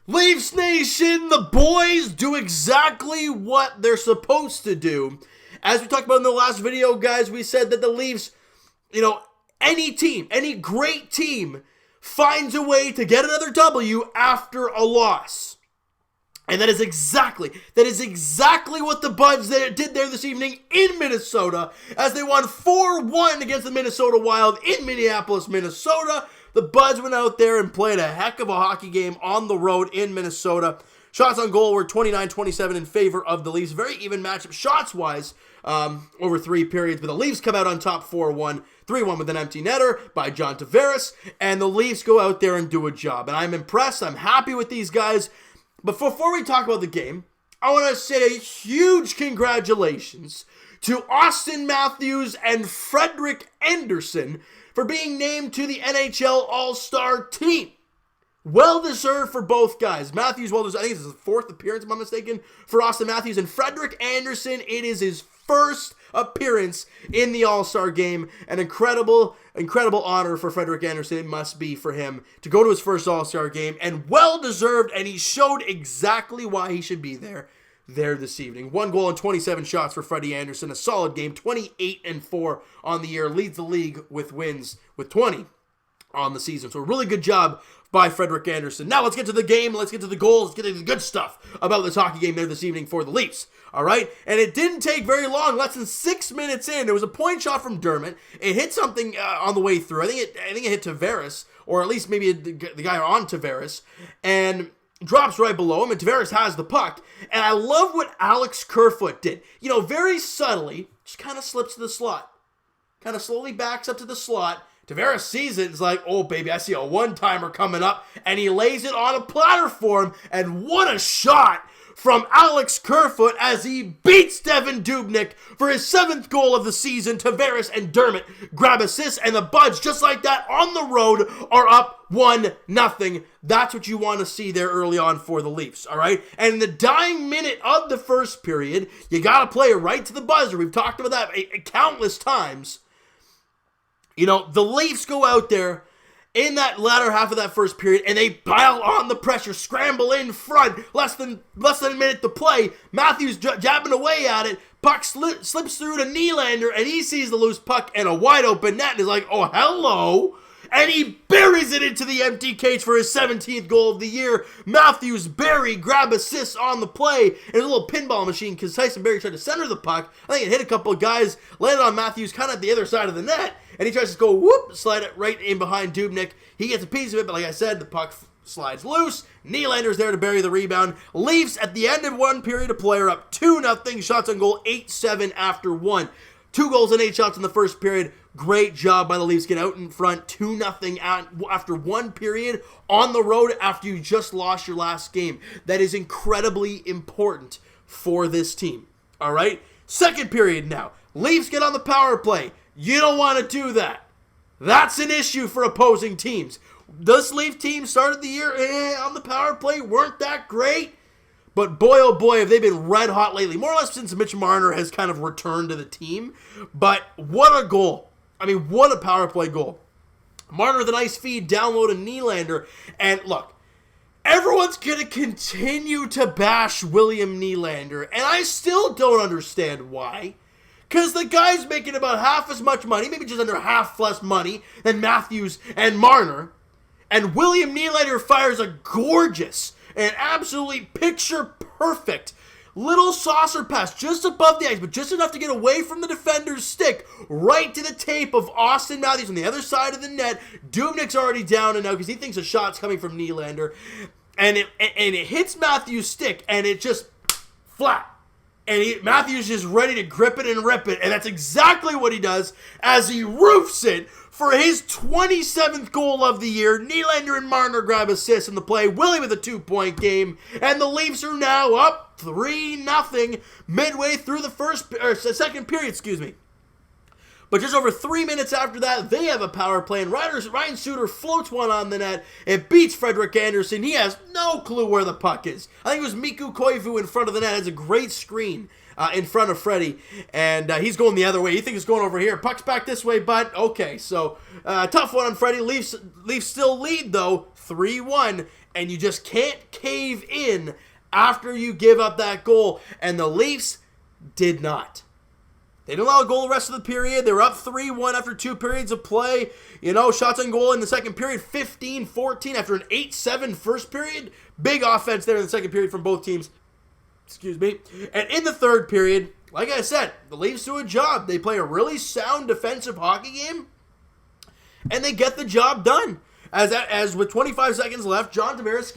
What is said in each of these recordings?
Leafs Nation, the boys do exactly what they're supposed to do. As we talked about in the last video, guys, we said that the Leafs, any team, any great team finds a way to get another W after a loss. And that is exactly what the Buds did there this evening in Minnesota as they won 4-1 against the Minnesota Wild in Minneapolis, Minnesota. The Buds went out there and played a heck of a hockey game on the road in Minnesota. Shots on goal were 29-27 in favor of the Leafs. Very even matchup shots-wise over 3 periods. But the Leafs come out on top 4-1, 3-1 with an empty netter by John Tavares. And the Leafs go out there and do a job. And I'm impressed. I'm happy with these guys. But before we talk about the game, I want to say a huge congratulations to Austin Matthews and Frederik Andersen for being named to the NHL All-Star team. Well-deserved for both guys. Matthews, I think it's his 4th appearance, if I'm not mistaken, for Austin Matthews. And Frederik Andersen, it is his first appearance in the All-Star game. An incredible honor for Frederik Andersen. It must be for him to go to his first All-Star game. And well-deserved, and he showed exactly why he should be there this evening. 1 goal and 27 shots for Freddie Andersen. A solid game. 28-4 on the year. Leads the league with wins with 20 on the season. So a really good job by Frederik Andersen. Now let's get to the game. Let's get to the goals. Let's get to the good stuff about this hockey game there this evening for the Leafs. All right? And it didn't take very long. Less than 6 minutes in, there was a point shot from Dermott. It hit something on the way through. I think it hit Tavares, or at least maybe the guy on Tavares, and drops right below him, and Tavares has the puck. And I love what Alex Kerfoot did. Very subtly, just kind of slips to the slot. Kind of slowly backs up to the slot. Tavares sees it and is like, oh, baby, I see a one-timer coming up. And he lays it on a platter for him. And what a shot from Alex Kerfoot as he beats Devan Dubnyk for his 7th goal of the season. Tavares and Dermott grab assists, and the Buds, just like that, on the road, are up 1-0. That's what you want to see there early on for the Leafs, all right? And in the dying minute of the first period, you got to play it right to the buzzer. We've talked about that countless times. The Leafs go out there in that latter half of that first period, and they pile on the pressure, scramble in front, less than a minute to play. Matthews jabbing away at it, puck slips through to Nylander, and he sees the loose puck and a wide open net, and is like, oh, hello. And he buries it into the empty cage for his 17th goal of the year. Matthews, Barrie, grab assists on the play. And a little pinball machine because Tyson Barrie tried to center the puck. I think it hit a couple of guys, landed on Matthews kind of at the other side of the net. And he tries to go, slide it right in behind Dubnyk. He gets a piece of it, but like I said, the puck slides loose. Nylander's there to bury the rebound. Leafs at the end of 1 period of play are up 2-0. Shots on goal, 8-7 after 1. 2 goals and 8 shots in the first period. Great job by the Leafs. Get out in front, 2-0 after 1 period on the road after you just lost your last game. That is incredibly important for this team. All right? Second period now. Leafs get on the power play. You don't want to do that. That's an issue for opposing teams. This Leaf team started the year on the power play, weren't that great. But boy, oh boy, have they been red hot lately. More or less since Mitch Marner has kind of returned to the team. But what a goal. I mean, what a power play goal. Marner with a nice feed, down low to Nylander. And look, everyone's going to continue to bash William Nylander. And I still don't understand why. Because the guy's making about half as much money, maybe just under half less money than Matthews and Marner. And William Nylander fires a gorgeous and absolutely picture-perfect little saucer pass just above the ice, but just enough to get away from the defender's stick, right to the tape of Austin Matthews on the other side of the net. Dubnyk's already down and out because he thinks a shot's coming from Nylander. And it hits Matthews' stick, and it just flat. And Matthews is ready to grip it and rip it, and that's exactly what he does as he roofs it for his 27th goal of the year. Nylander and Marner grab assists in the play. Willie with a 2-point game, and the Leafs are now up 3-0 midway through the second period. But just over 3 minutes after that, they have a power play, and Ryan Suter floats one on the net. It beats Frederik Andersen. He has no clue where the puck is. I think it was Mikko Koivu in front of the net. Has a great screen in front of Freddie, and he's going the other way. He thinks it's going over here. Puck's back this way, but okay. So tough one on Freddie. Leafs still lead, though, 3-1 And you just can't cave in after you give up that goal. And the Leafs did not. They didn't allow a goal the rest of the period. They were up 3-1 after 2 periods of play. You know, shots on goal in the second period, 15-14 after an 8-7 first period. Big offense there in the second period from both teams. Excuse me. And in the third period, like I said, the Leafs do a job. They play a really sound defensive hockey game, and they get the job done. As with 25 seconds left, John Tavares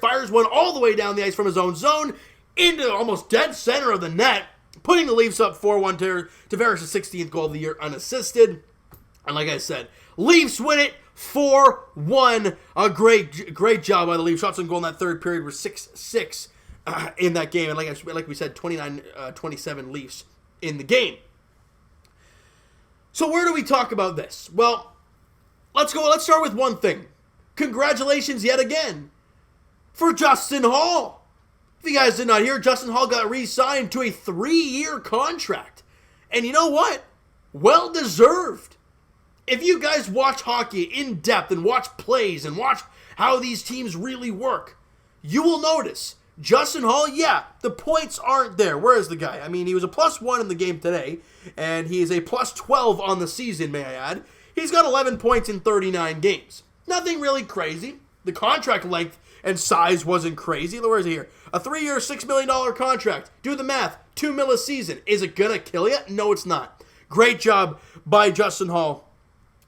fires one all the way down the ice from his own zone into almost dead center of the net, putting the Leafs up 4-1. Tavares' 16th goal of the year unassisted. And like I said, Leafs win it 4-1. A great job by the Leafs. Shots on goal in that third period were 6-6 in that game. And like we said, 29-27 Leafs in the game. So where do we talk about this? Well, let's start with one thing. Congratulations yet again for Justin Hall. If you guys did not hear, Justin Hall got re-signed to a 3-year contract. And you know what? Well deserved. If you guys watch hockey in depth and watch plays and watch how these teams really work, you will notice Justin Hall, yeah, the points aren't there. Where is the guy? I mean, he was a +1 in the game today, and he is a +12 on the season, may I add. He's got 11 points in 39 games. Nothing really crazy. The contract length and size wasn't crazy. Where is he here? A 3-year, $6 million contract. Do the math. $2 million a season. Is it going to kill you? No, it's not. Great job by Justin Hall.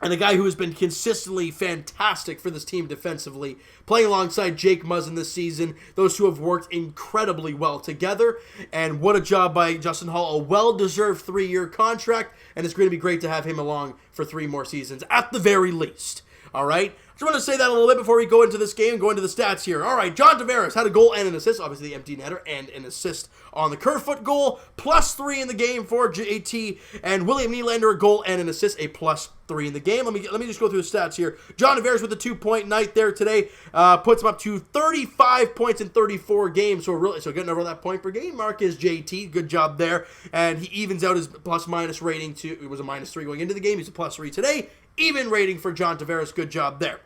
And a guy who has been consistently fantastic for this team defensively, playing alongside Jake Muzzin this season. Those two have worked incredibly well together. And what a job by Justin Hall. A well-deserved 3-year contract. And it's going to be great to have him along for 3 more seasons at the very least. All right? Just want to say that a little bit before we go into this game, go into the stats here. All right, John Tavares had a goal and an assist, obviously the empty netter, and an assist on the Kerfoot goal, +3 in the game for JT, and William Nylander a goal and an assist, a +3 in the game. Let me just go through the stats here. John Tavares with a 2-point night there today puts him up to 35 points in 34 games, so getting over that point per game mark is JT. Good job there, and he evens out his plus-minus rating to, it was a -3 going into the game, he's a +3 today. Even rating for John Tavares, good job there.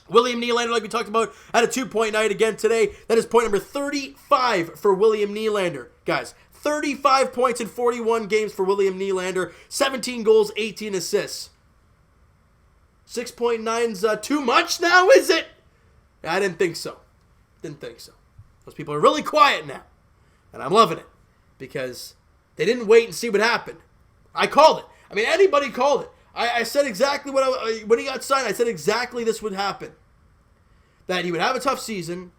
William Nylander, like we talked about, had a 2-point night again today. That is point number 35 for William Nylander. Guys, 35 points in 41 games for William Nylander. 17 goals, 18 assists. 6.9's too much now, is it? I didn't think so. Those people are really quiet now. And I'm loving it. Because they didn't wait and see what happened. I called it. I mean, anybody called it. I said exactly when he got signed, I said exactly this would happen. That he would have a tough season,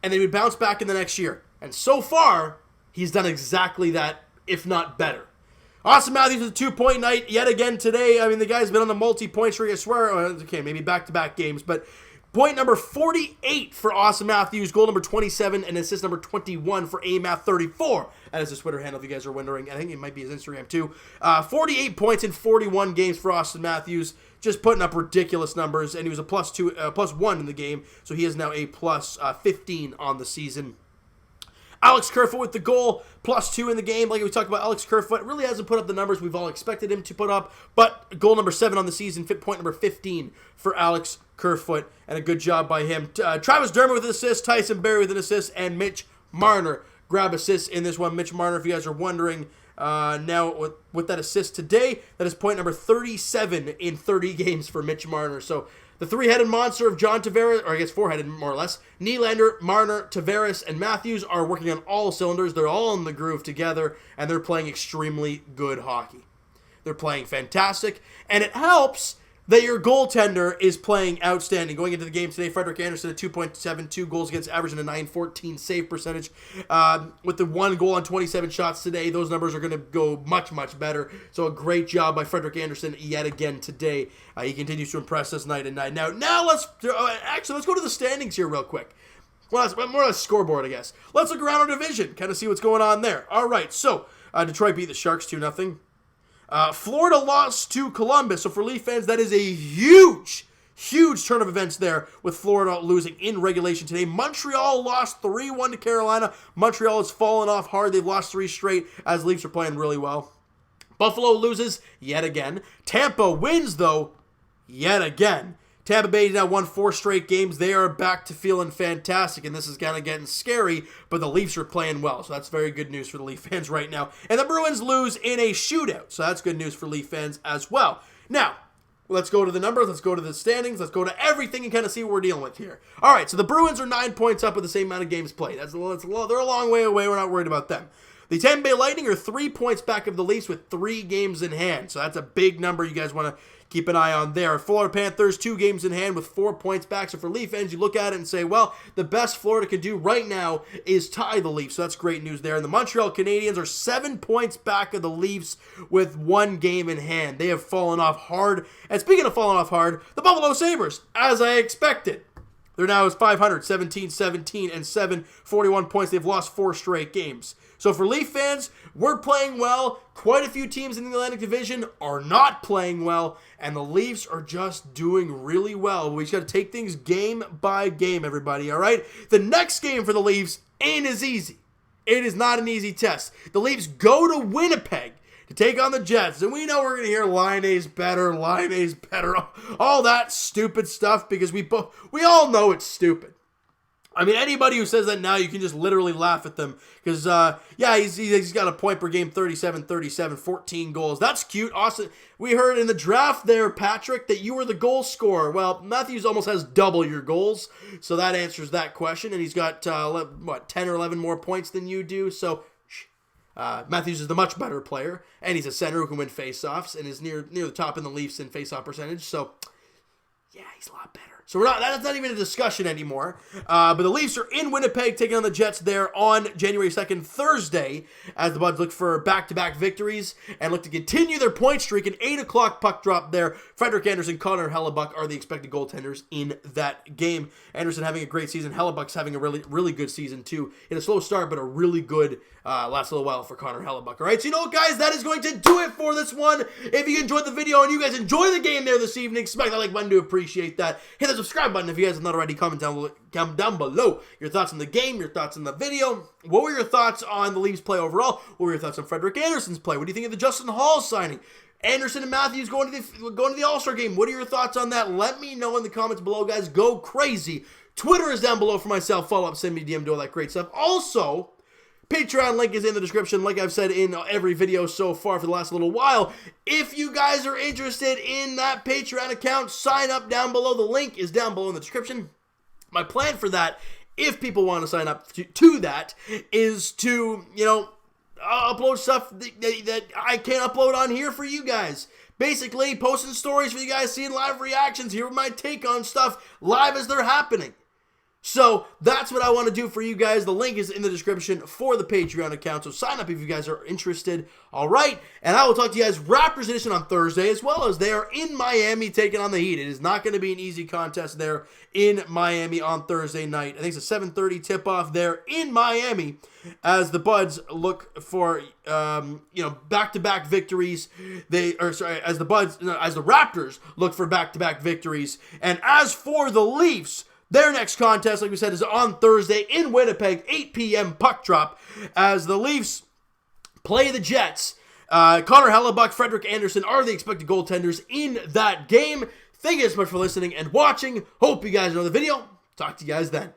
and then he would bounce back in the next year. And so far, he's done exactly that, if not better. Austin Matthews with a 2-point night yet again today. I mean, the guy's been on the multi-point streak, I swear. Okay, maybe back-to-back games, but point number 48 for Austin Matthews, goal number 27, and assist number 21 for AMath34. That is his Twitter handle, if you guys are wondering. I think it might be his Instagram, too. 48 points in 41 games for Austin Matthews, just putting up ridiculous numbers, and he was a +1 in the game, so he is now a +15 on the season. Alex Kerfoot with the goal, +2 in the game. Like we talked about, Alex Kerfoot really hasn't put up the numbers we've all expected him to put up, but goal number 7 on the season, point number 15 for Alex Kerfoot, and a good job by him. Travis Dermott with an assist, Tyson Barrie with an assist, and Mitch Marner grab assists in this one. Mitch Marner, if you guys are wondering, now with that assist today, that is point number 37 in 30 games for Mitch Marner. So the 3-headed monster of John Tavares, or I guess 4-headed more or less, Nylander, Marner, Tavares, and Matthews are working on all cylinders. They're all in the groove together, and they're playing extremely good hockey. They're playing fantastic, and it helps that your goaltender is playing outstanding. Going into the game today, Frederik Andersen at 2.72 goals against average and a .914 save percentage. With the 1 goal on 27 shots today, those numbers are going to go much, much better. So a great job by Frederik Andersen yet again today. He continues to impress us night and night. Now let's go to the standings here real quick. Well, that's more or less scoreboard, I guess. Let's look around our division, kind of see what's going on there. All right, so Detroit beat the Sharks 2-0. Florida lost to Columbus, so for Leaf fans, that is a huge turn of events there, with Florida losing in regulation today. Montreal lost 3-1 to Carolina. Montreal has fallen off hard. They've lost 3 straight, as Leafs are playing really well. Buffalo loses yet again. Tampa wins, though, yet again. Tampa Bay now won 4 straight games. They are back to feeling fantastic, and this is kind of getting scary, but the Leafs are playing well, so that's very good news for the Leaf fans right now. And the Bruins lose in a shootout, so that's good news for Leaf fans as well. Now, let's go to the numbers, let's go to the standings, let's go to everything and kind of see what we're dealing with here. All right, so the Bruins are 9 points up with the same amount of games played. They're a long way away. We're not worried about them. The Tampa Bay Lightning are 3 points back of the Leafs with 3 games in hand, so that's a big number you guys want to keep an eye on there. Florida Panthers, 2 games in hand with 4 points back. So for Leaf fans, you look at it and say, well, the best Florida can do right now is tie the Leafs. So that's great news there. And the Montreal Canadiens are 7 points back of the Leafs with 1 game in hand. They have fallen off hard. And speaking of falling off hard, the Buffalo Sabres, as I expected. They're now as 500, 17-17 and 41 points. They've lost 4 straight games. So for Leaf fans, we're playing well. Quite a few teams in the Atlantic Division are not playing well, and the Leafs are just doing really well. We just got to take things game by game, everybody, all right? The next game for the Leafs ain't as easy. It is not an easy test. The Leafs go to Winnipeg to take on the Jets, and we know we're going to hear Laine's better, all that stupid stuff, because we all know it's stupid. I mean, anybody who says that now, you can just literally laugh at them. Because, yeah, he's got a point per game, 37, 14 goals. That's cute. Awesome. We heard in the draft there, Patrick, that you were the goal scorer. Well, Matthews almost has double your goals. So that answers that question. And he's got, 10 or 11 more points than you do. So Matthews is the much better player. And he's a center who can win faceoffs and is near the top in the Leafs in faceoff percentage. So, yeah, he's a lot better. So that's not even a discussion anymore. But the Leafs are in Winnipeg taking on the Jets there on January 2nd, Thursday, as the Buds look for back-to-back victories and look to continue their point streak. An 8 o'clock puck drop there. Frederik Andersen, Connor Hellebuck are the expected goaltenders in that game. Andersen having a great season. Hellebuck's having a really, really good season too. In a slow start, but a really good last little while for Connor Hellebuck. All right, so you know what, guys? That is going to do it for this one. If you enjoyed the video and you guys enjoy the game there this evening, smack that like button to appreciate that. Hit the subscribe button if you guys have not already. Comment down below your thoughts on the game, your thoughts on the video. What were your thoughts on the Leafs play overall? What were your thoughts on Frederik Andersen's play? What do you think of the Justin Hall signing? Andersen and Matthews going to the All-Star game. What are your thoughts on that? Let me know in the comments below, guys. Go crazy. Twitter is down below for myself. Follow up, send me a DM, do all that great stuff. Also, Patreon link is in the description, like I've said in every video so far for the last little while. If you guys are interested in that Patreon account, sign up down below. The link is down below in the description. My plan for that, if people want to sign up to that, is to, upload stuff that I can't upload on here for you guys. Basically, posting stories for you guys, seeing live reactions, hearing my take on stuff live as they're happening. So that's what I want to do for you guys. The link is in the description for the Patreon account, so sign up if you guys are interested. All right, and I will talk to you guys Raptors edition on Thursday, as well as they are in Miami taking on the Heat. It is not going to be an easy contest there in Miami on Thursday night. I think it's a 7:30 tip-off there in Miami as the Buds look for back-to-back victories. As the Raptors look for back-to-back victories, and as for the Leafs, their next contest, like we said, is on Thursday in Winnipeg, 8 p.m. puck drop, as the Leafs play the Jets. Connor Hellebuck, Frederik Andersen are the expected goaltenders in that game. Thank you so much for listening and watching. Hope you guys enjoy the video. Talk to you guys then.